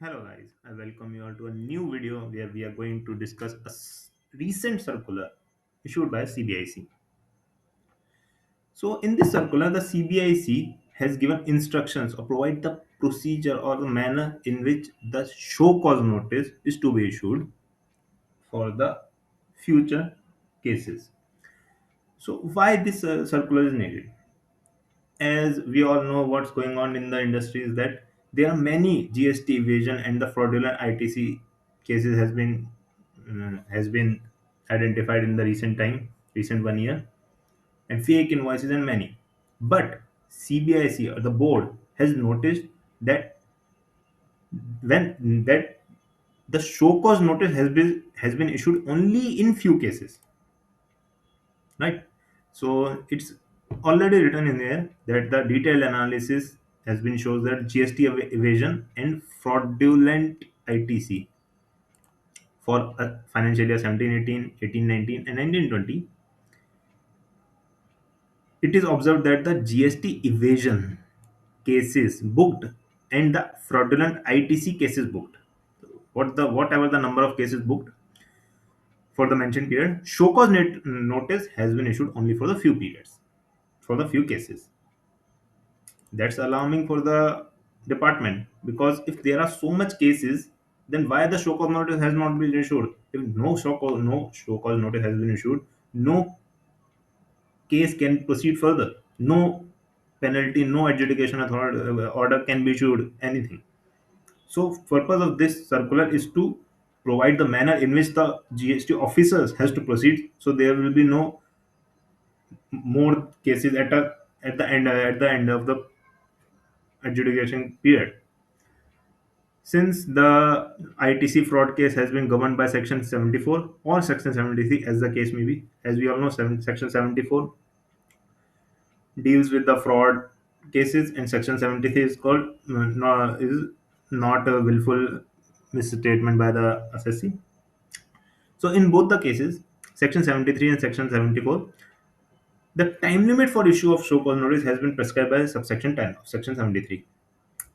Hello guys, I welcome you all to a new video where we are going to discuss a recent circular issued by CBIC. So in this circular, the CBIC has given instructions or provide the procedure or the manner in which the show cause notice is to be issued for the future cases. So why this circular is needed? As we all know what's going on in the industry is that there are many GST evasion and the fraudulent ITC cases has been identified in the recent 1 year, and fake invoices and many. But CBIC or the board has noticed that when that the show cause notice has been issued only in few cases, right? So it's already written in there that the detailed analysis has been shows that GST evasion and fraudulent ITC for financial year 17, 18, 18, 19, and 19, 20. It is observed that the GST evasion cases booked and the fraudulent ITC cases booked, whatever the number of cases booked for the mentioned period, show cause notice has been issued only for the few periods, for the few cases. That's alarming for the department, because if there are so much cases, then why the show cause notice has not been issued? If no show cause notice has been issued, no case can proceed further. No penalty, no adjudication authority order can be issued, anything. So purpose of this circular is to provide the manner in which the GST officers has to proceed, so there will be no more cases at the end of the adjudication period. Since the ITC fraud case has been governed by Section 74 or Section 73, as the case may be, as we all know, Section 74 deals with the fraud cases, and Section 73 is called is not a willful misstatement by the assessee. So, in both the cases, Section 73 and Section 74, the time limit for issue of show cause notice has been prescribed by subsection 10 of Section 73,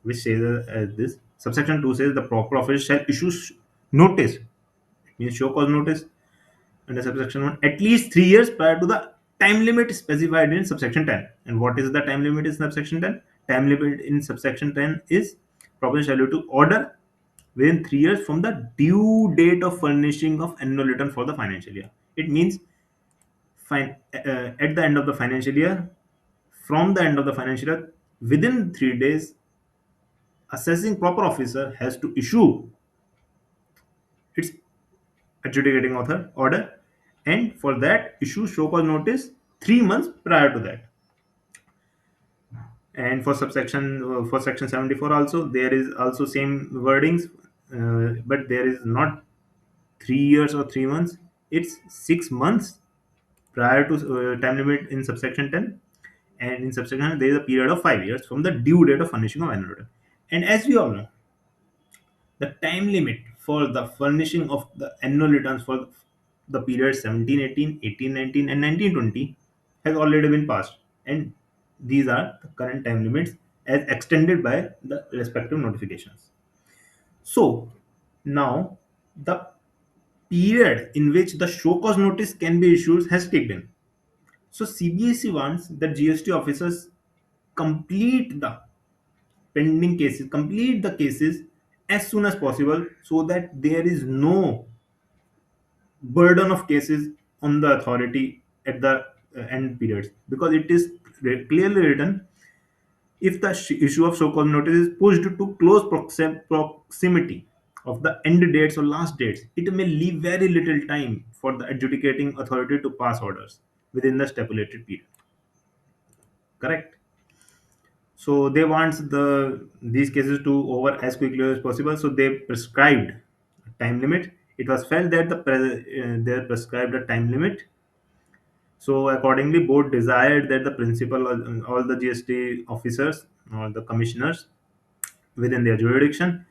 which says as this. Subsection 2 says the proper officer shall issue notice, means show cause notice, under subsection 1 at least 3 years prior to the time limit specified in subsection 10. And what is the time limit in subsection 10? Time limit in subsection 10 is proper shall to order within 3 years from the due date of furnishing of annual return for the financial year. It means at the end of the financial year, from the end of the financial year, within 3 days, assessing proper officer has to issue its adjudicating author order, and for that issue show cause notice 3 months prior to that. And for section 74 also, there is also same wordings, but there is not 3 years or 3 months, it's 6 months prior to time limit in subsection 10. And in subsection 10, there is a period of 5 years from the due date of furnishing of annual return. And as we all know, the time limit for the furnishing of the annual returns for the period 17, 18, 18, 19, and 19, 20 has already been passed. And these are the current time limits as extended by the respective notifications. So now the period in which the show cause notice can be issued has kicked in. So CBSE wants that GST officers complete the complete the cases as soon as possible, so that there is no burden of cases on the authority at the end periods, because it is clearly written, if the issue of so called notice is pushed to close proximity of the end dates or last dates, it may leave very little time for the adjudicating authority to pass orders within the stipulated period. Correct? So they want these cases to over as quickly as possible, so they prescribed a time limit. It was felt that they prescribed a time limit, so accordingly board desired that the principal or all the GST officers or the commissioners within their jurisdiction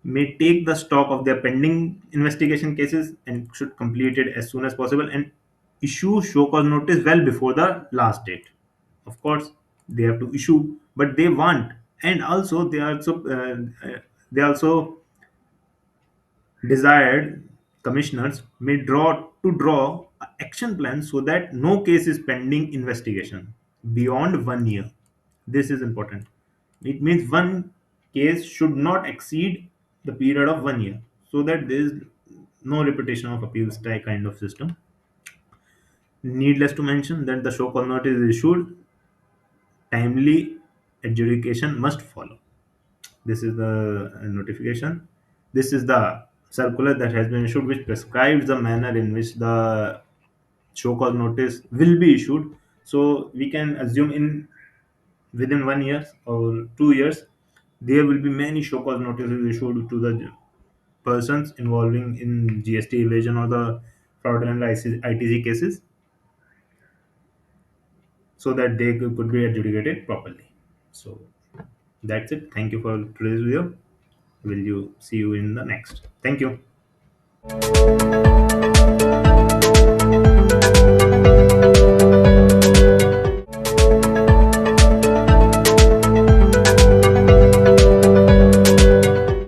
may take the stock of their pending investigation cases and should complete it as soon as possible and issue show cause notice well before the last date. Of course, they have to issue, but they want, and also they also Desired, commissioners may draw a action plan so that no case is pending investigation beyond 1 year. This is important. It means one case should not exceed the period of 1 year, so that there is no repetition of appeals type kind of system. Needless to mention that the show cause notice is issued, timely adjudication must follow. This is the notification. This is the circular that has been issued, which prescribes the manner in which the show cause notice will be issued. So we can assume in within 1 year or 2 years, there will be many show cause notices issued to the persons involving in GST evasion or the fraudulent ITC cases, so that they could be adjudicated properly. So that's it. Thank you for today's video. Will you see you in the next? Thank you.